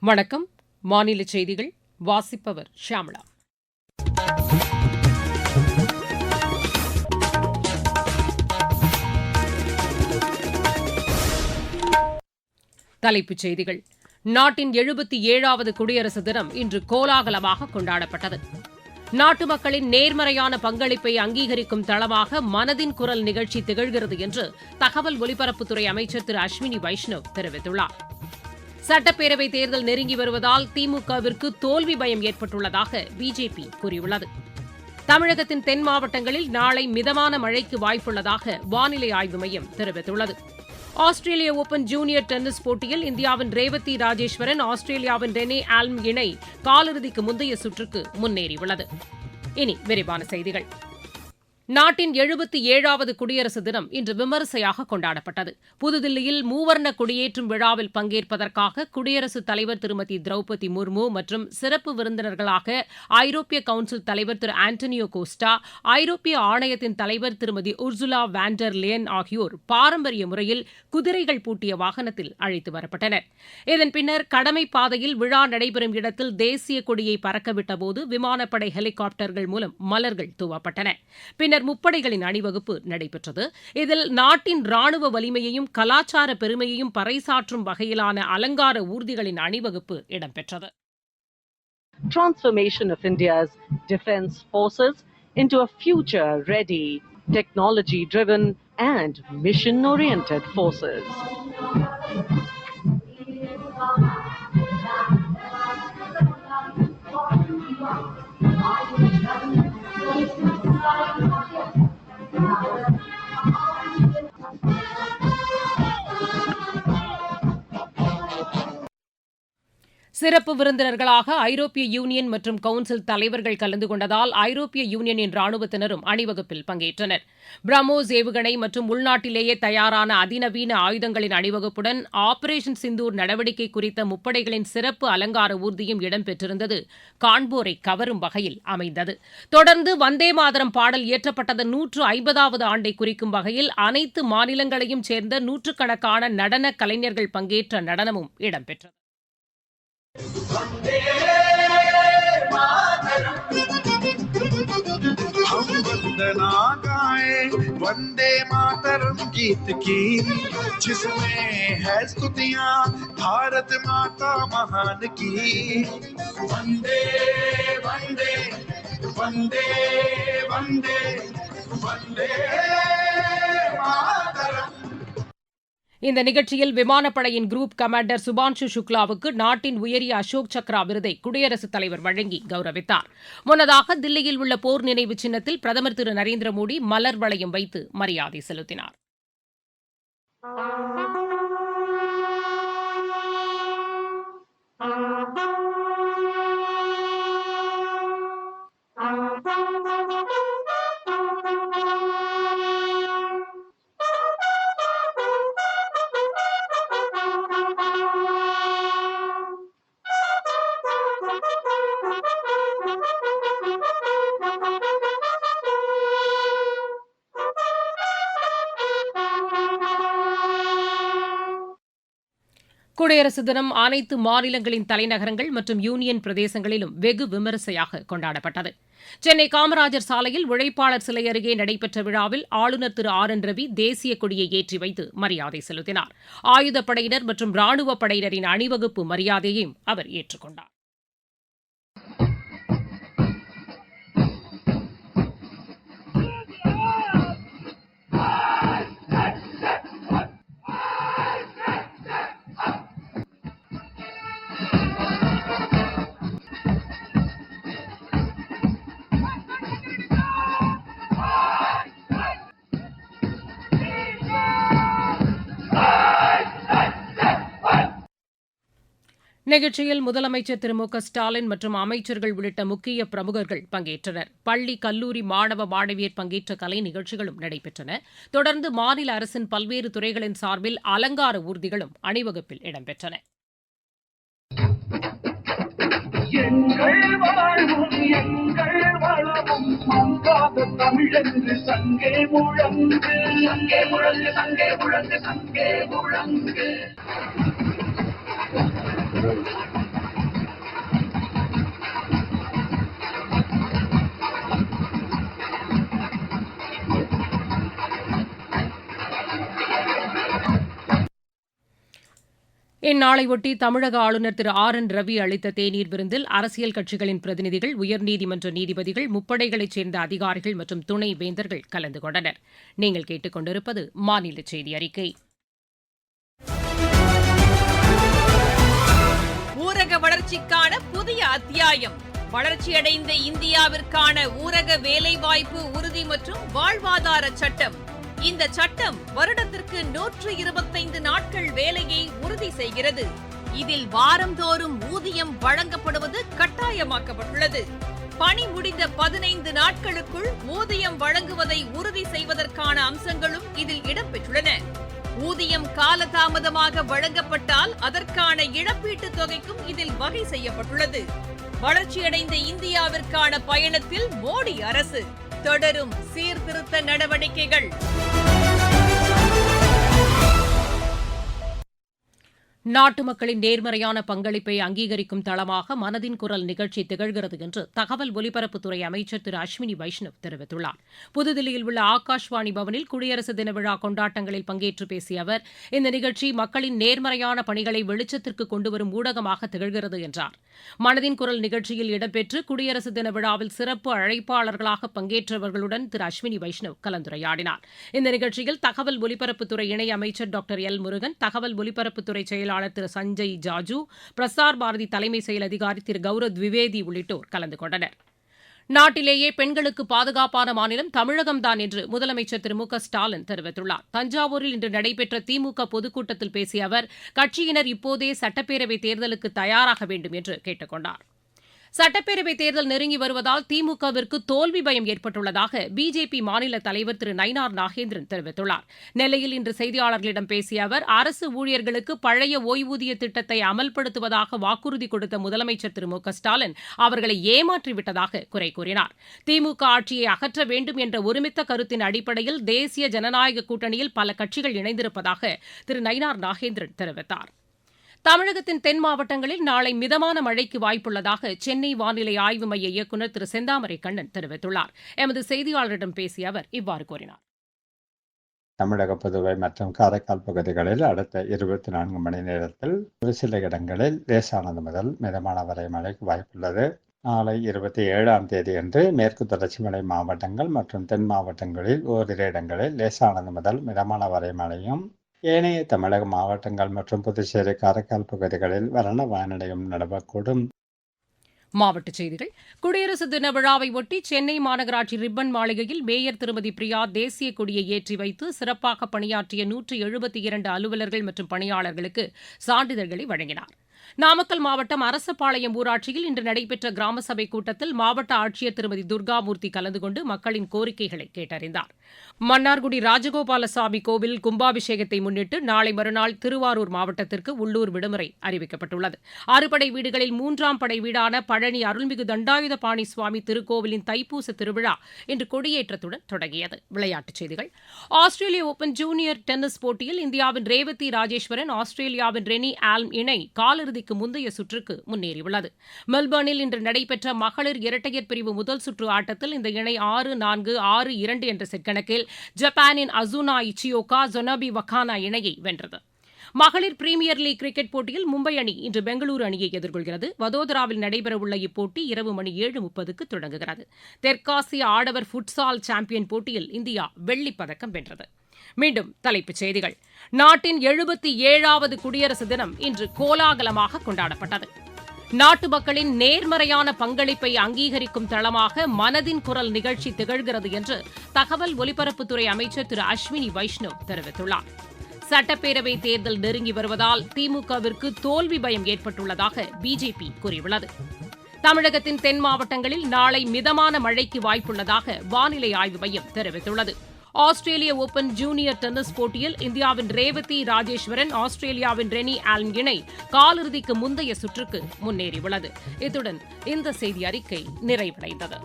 வணக்கம். மாநில செய்திகள் வாசிப்பவர் ஷியாமளா. தலைப்புச் செய்திகள். நாட்டின் 77வது குடியரசு தினம் இன்று கோலாகலமாக கொண்டாடப்பட்டது. நாட்டு மக்களின் நேர்மறையான பங்களிப்பை அங்கீகரிக்கும் தளமாக மனதின் குரல் நிகழ்ச்சி திகழ்கிறது என்று தகவல் ஒலிபரப்புத்துறை அமைச்சர் திரு அஸ்வினி வைஷ்ணவ் தெரிவித்துள்ளார். சட்டப்பேரவைத் தேர்தல் நெருங்கி வருவதால் திமுகவிற்கு தோல்வி பயம் ஏற்பட்டுள்ளதாக பிஜேபி கூறியுள்ளது. தமிழகத்தின் தென் மாவட்டங்களில் நாளை மிதமான மழைக்கு வாய்ப்புள்ளதாக வானிலை ஆய்வு மையம் தெரிவித்துள்ளது. ஆஸ்திரேலிய ஓபன் ஜூனியர் டென்னிஸ் போட்டியில் இந்தியாவின் ரேவதி ராஜேஸ்வரன், ஆஸ்திரேலியாவின் ரெனே ஆல்ம் இணை காலிறுதிக்கு முந்தைய சுற்றுக்கு முன்னேறியுள்ளது. இனி விரிவான செய்திகள். நாட்டின் 77வது குடியரசு தினம் இன்று விமரிசையாக கொண்டாடப்பட்டது. புதுதில்லியில் மூவர்ண கொடியேற்றும் விழாவில் பங்கேற்பதற்காக குடியரசுத் தலைவர் திருமதி திரௌபதி முர்மு மற்றும் சிறப்பு விருந்தினர்களாக ஐரோப்பிய கவுன்சில் தலைவர் திரு ஆண்டனியோ கோஸ்டா, ஐரோப்பிய ஆணையத்தின் தலைவர் திருமதி உர்சுலா வாண்டர் லேயன் ஆகியோர் பாரம்பரிய முறையில் குதிரைகள் பூட்டிய வாகனத்தில் அழைத்து வரப்பட்டனர். இதன் பின்னர் கடமை பாதையில் விழா நடைபெறும் இடத்தில் தேசிய கொடியை பறக்கவிட்டபோது விமானப்படை ஹெலிகாப்டர்கள் மூலம் மலர்கள் தூவப்பட்டன. பின்னர் முப்படைகளின் அணிவகுப்பு நடைபெற்றது. இதில் நாட்டின் ராணுவ வலிமையையும் கலாச்சார பெருமையையும் பறைசாற்றும் வகையிலான அலங்கார ஊர்திகளின் அணிவகுப்பு இடம்பெற்றது. Transformation of India's defence forces into a future-ready, technology-driven and mission-oriented forces. சிறப்பு விருந்தினர்களாக ஐரோப்பிய யூனியன் மற்றும் கவுன்சில் தலைவர்கள் கலந்து கொண்டதால் ஐரோப்பிய யூனியனின் ராணுவத்தினரும் அணிவகுப்பில் பங்கேற்றனர். பிரம்மோஸ் ஏவுகணை மற்றும் உள்நாட்டிலேயே தயாரான அதிநவீன ஆயுதங்களின் அணிவகுப்புடன் ஆபரேஷன் சிந்தூர் நடவடிக்கை குறித்த முப்படைகளின் சிறப்பு அலங்கார ஊர்தியும் இடம்பெற்றிருந்தது காண்போரை கவரும் வகையில் அமைந்தது. தொடர்ந்து வந்தே மாதரம் பாடல் இயற்றப்பட்டது 150வது ஆண்டை குறிக்கும் வகையில் அனைத்து மாநிலங்களையும் சேர்ந்த நூற்றுக்கணக்கான நடன கலைஞர்கள் பங்கேற்ற நடனமும் இடம்பெற்றது. हम वंदना गाए वंदे मातरम गीत की, जिसमें है स्तुतियां भारत माता महान की। वंदे वंदे वंदे वंदे वंदे मातरम. இந்த நிகழ்ச்சியில் விமானப்படையின் குரூப் கமாண்டர் சுபான்ஷு சுக்லாவுக்கு நாட்டின் உயரிய அசோக் சக்ரா விருதை குடியரசுத் தலைவர் வழங்கி கௌரவித்தார். முன்னதாக தில்லியில் உள்ள போர் நினைவு சின்னத்தில் பிரதமர் திரு நரேந்திர மோடி மலர் வளையம் வைத்து மரியாதை செலுத்தினார். குடியரசு தினம் அனைத்து மாநிலங்களின் தலைநகரங்கள் மற்றும் யூனியன் பிரதேசங்களிலும் வெகு விமரிசையாக கொண்டாடப்பட்டது. சென்னை காமராஜர் சாலையில் உழைப்பாளர் சிலை அருகே நடைபெற்ற விழாவில் ஆளுநர் திரு ஆர் என் ரவி தேசிய கொடியை ஏற்றி வைத்து மரியாதை செலுத்தினார். ஆயுதப்படையினர் மற்றும் ராணுவப் படையினரின் அணிவகுப்பு மரியாதையையும் அவர் ஏற்றுக்கொண்டார். நிகழ்ச்சியில் முதலமைச்சர் திரு மு க ஸ்டாலின் மற்றும் அமைச்சர்கள் உள்ளிட்ட முக்கிய பிரமுகர்கள் பங்கேற்றனர். பள்ளி, கல்லூரி மாணவ மாணவியர் பங்கேற்ற கலை நிகழ்ச்சிகளும் நடைபெற்றன. தொடர்ந்து மாநில அரசின் பல்வேறு துறைகளின் சார்பில் அலங்கார ஊர்திகளும் அணிவகுப்பில் இடம்பெற்றன. எங்கள் வாழ்வும் எங்கள் வளமும் மங்காத தமிழென்று சங்கே முழங்கு, சங்கே முழங்கு, சங்கே முழங்கு, சங்கே முழங்கு. இந்நாளையொட்டி தமிழக ஆளுநர் திரு ஆர் என் ரவி அளித்த தேநீர் விருந்தில் அரசியல் கட்சிகளின் பிரதிநிதிகள், உயர்நீதிமன்ற நீதிபதிகள், முப்படைகளைச் சேர்ந்த அதிகாரிகள் மற்றும் துணை வேந்தர்கள் கலந்து கொண்டனர். நீங்கள் கேட்டுக் கொண்டிருப்பது மாநில செய்தி அறிக்கை. ஊரக வளர்ச்சிக்கான புதிய அத்தியாயம். வளர்ச்சியடைந்த இந்தியாவிற்கான ஊரக வேலைவாய்ப்பு உறுதி மற்றும் வாழ்வாதார சட்டம். இந்த சட்டம் வருடத்திற்கு 125 நாட்கள் வேலையை உறுதி செய்கிறது. இதில் வாரந்தோறும் ஊதியம் வழங்கப்படுவது கட்டாயமாக்கப்பட்டுள்ளது. பணி முடிந்த 15 நாட்களுக்குள் ஊதியம் வழங்குவதை உறுதி செய்வதற்கான அம்சங்களும் இதில் இடம்பெற்றுள்ளன. ஊதியம் காலதாமதமாக வழங்கப்பட்டால் அதற்கான இழப்பீட்டுத் தொகைக்கும் இதில் வகை செய்யப்பட்டுள்ளது. வளர்ச்சியடைந்த இந்தியாவிற்கான பயணத்தில் மோடி அரசு தொடரும் சீர்திருத்த நடவடிக்கைகள். நாட்டு மக்களின் நேர்மறையான பங்களிப்பை அங்கீகரிக்கும் தளமாக மனதின் குரல் நிகழ்ச்சி திகழ்கிறது என்று தகவல் ஒலிபரப்புத்துறை அமைச்சர் திரு அஸ்வினி வைஷ்ணவ் தெரிவித்துள்ளார். புதுதில்லியில் உள்ள ஆகாஷ்வாணி பவனில் குடியரசு தின விழா கொண்டாட்டங்களில் பங்கேற்று பேசிய அவர், இந்த நிகழ்ச்சி மக்களின் நேர்மறையான பணிகளை வெளிச்சத்திற்கு கொண்டுவரும் ஊடகமாக திகழ்கிறது என்றார். மனதின் குரல் நிகழ்ச்சியில் இடம்பெற்று குடியரசு தின விழாவில் சிறப்பு அழைப்பாளர்களாக பங்கேற்றவர்களுடன் திரு அஸ்வினி வைஷ்ணவ் கலந்துரையாடினார். இந்த நிகழ்ச்சியில் தகவல் ஒலிபரப்புத்துறை இணையமைச்சர் டாக்டர் எல் முருகன், தகவல் ஒலிபரப்புத்துறை செயலாளர் திரு சஞ்சய் ஜாஜூ, பிரசார் பாரதி தலைமை செயல் அதிகாரி திரு கௌரவ் திவேதி உள்ளிட்டோர் கலந்து கொண்டனர். நாட்டிலேயே பெண்களுக்கு பாதுகாப்பான மாநிலம் தமிழகம்தான் என்று முதலமைச்சர் திரு மு க ஸ்டாலின் தெரிவித்துள்ளார். தஞ்சாவூரில் இன்று நடைபெற்ற திமுக பொதுக்கூட்டத்தில் பேசிய அவர், கட்சியினர் இப்போதே சட்டப்பேரவைத் தேர்தலுக்கு தயாராக வேண்டும் என்று கேட்டுக் கொண்டார். சட்டப்பேரவைத் தேர்தல் நெருங்கி வருவதால் திமுகவிற்கு தோல்வி பயம் ஏற்பட்டுள்ளதாக பிஜேபி மாநில தலைவர் திரு நயினார் நாகேந்திரன் தெரிவித்துள்ளார். நெல்லையில் இன்று செய்தியாளர்களிடம் பேசிய அவர், அரசு ஊழியர்களுக்கு பழைய ஓய்வூதிய திட்டத்தை அமல்படுத்துவதாக வாக்குறுதி கொடுத்த முதலமைச்சர் திரு மு க ஸ்டாலின் அவர்களை ஏமாற்றிவிட்டதாக குறை கூறினார். திமுக ஆட்சியை அகற்ற வேண்டும் என்ற ஒருமித்த கருத்தின் அடிப்படையில் தேசிய ஜனநாயக கூட்டணியில் பல கட்சிகள் இணைந்திருப்பதாக திரு நயினார் நாகேந்திரன் தெரிவித்தார். தமிழகத்தின் தென் மாவட்டங்களில் நாளை மிதமான மழைக்கு வாய்ப்புள்ளதாக சென்னை வானிலை ஆய்வு மைய இயக்குநர் திரு செந்தாமரை கண்ணன் தெரிவித்துள்ளார். எமது செய்தியாளரிடம் பேசிய அவர் இவ்வாறு கூறினார். தமிழக, புதுவை மற்றும் காரைக்கால் பகுதிகளில் அடுத்த 24 மணி நேரத்தில் ஒரு சில இடங்களில் லேசானது முதல் மிதமான வரை மழைக்கு வாய்ப்புள்ளது. நாளை 27ஆம் தேதியன்று மேற்கு தொடர்ச்சி மலை மாவட்டங்கள் மற்றும் தென் மாவட்டங்களில் ஓரிரு இடங்களில் லேசானது முதல் மிதமான வரை மழையும், ஏனைய தமிழக மாவட்டங்கள் மற்றும் புதுச்சேரி, காரைக்கால் பகுதிகளில் வறண்ட வானிலையும் நிலவக்கூடும். மாவட்டச் செய்திகள். குடியரசு தின விழாவை ஒட்டி சென்னை மாநகராட்சி ரிப்பன் மாளிகையில் மேயர் திருமதி பிரியா தேசிய கொடியை ஏற்றி வைத்து சிறப்பாக பணியாற்றிய 172 அலுவலர்கள் மற்றும் பணியாளர்களுக்கு சான்றிதழ்களை வழங்கினார். நாமக்கல் மாவட்டம் அரசபாளையம் ஊராட்சியில் இன்று நடைபெற்ற கிராம சபை கூட்டத்தில் மாவட்ட ஆட்சியர் திருமதி துர்காமூர்த்தி கலந்து கொண்டு மக்களின் கோரிக்கைகளை கேட்டறிந்தார். மன்னார்குடி ராஜகோபாலசாமி கோவில் கும்பாபிஷேகத்தை முன்னிட்டு நாளை மறுநாள் திருவாரூர் மாவட்டத்திற்கு உள்ளூர் விடுமுறை அறிவிக்கப்பட்டுள்ளது. 6 படை வீடுகளில் 3ஆம் படை வீடான பழனி அருள்மிகு தண்டாயுதபாணி சுவாமி திருக்கோவிலின் தைப்பூச திருவிழா இன்று கொடியேற்றத்துடன் தொடங்கியது. விளையாட்டுச் செய்திகள். ஆஸ்திரேலிய ஓபன் ஜூனியர் டென்னிஸ் போட்டியில் இந்தியாவின் ரேவதி ராஜேஸ்வரன், ஆஸ்திரேலியாவின் ரெனி ஆல்ம் இணை காலிறுதிக்கு முந்தைய சுற்றுக்கு முன்னேறியுள்ளது. மெல்பர்னில் இன்று நடைபெற்ற மகளிர் இரட்டையர் பிரிவு முதல் சுற்று ஆட்டத்தில் இந்த இணை 6-4, 6-2 என்ற செட் கணக்கில் ஜப்பானின் அசுனா இச்சியோகா ஜொனபி வக்கானா இணையை வென்றது. மகளிர் பிரீமியர் லீக் கிரிக்கெட் போட்டியில் மும்பை அணி இன்று பெங்களூரு அணியை எதிர்கொள்கிறது. வதோதராவில் நடைபெறவுள்ள இப்போட்டி இரவு மணி 7:30க்கு தொடங்குகிறது. தெற்காசிய ஆடவர் ஃபுட்சால் சாம்பியன் போட்டியில் இந்தியா வெள்ளிப் பதக்கம் வென்றது. மீண்டும் தலைப்புச் செய்திகள். நாட்டின் 77வது குடியரசு தினம் இன்று கோலாகலமாக கொண்டாடப்பட்டது. நாட்டு மக்களின் நேர்மறையான பங்களிப்பை அங்கீகரிக்கும் தளமாக மனதின் குரல் நிகழ்ச்சி திகழ்கிறது என்று தகவல் ஒலிபரப்புத்துறை அமைச்சர் திரு அஸ்வினி வைஷ்ணவ் தெரிவித்துள்ளார். சட்டப்பேரவை தேர்தல் நெருங்கி வருவதால் திமுகவிற்கு தோல்வி பயம் ஏற்பட்டுள்ளதாக பிஜேபி கூறியுள்ளது. தமிழகத்தின் தென் மாவட்டங்களில் நாளை மிதமான மழைக்கு வாய்ப்புள்ளதாக வானிலை ஆய்வு மையம் தெரிவித்துள்ளது. ஆஸ்திரேலிய ஓபன் ஜூனியர் டென்னிஸ் போட்டியில் இந்தியாவின் ரேவதி ராஜேஸ்வரன், ஆஸ்திரேலியாவின் ரெனி ஆல்ம் இணை காலிறுதிக்கு முந்தைய சுற்றுக்கு முன்னேறியுள்ளது. இத்துடன் இந்த செய்தி அறிக்கை நிறைவடைந்தது.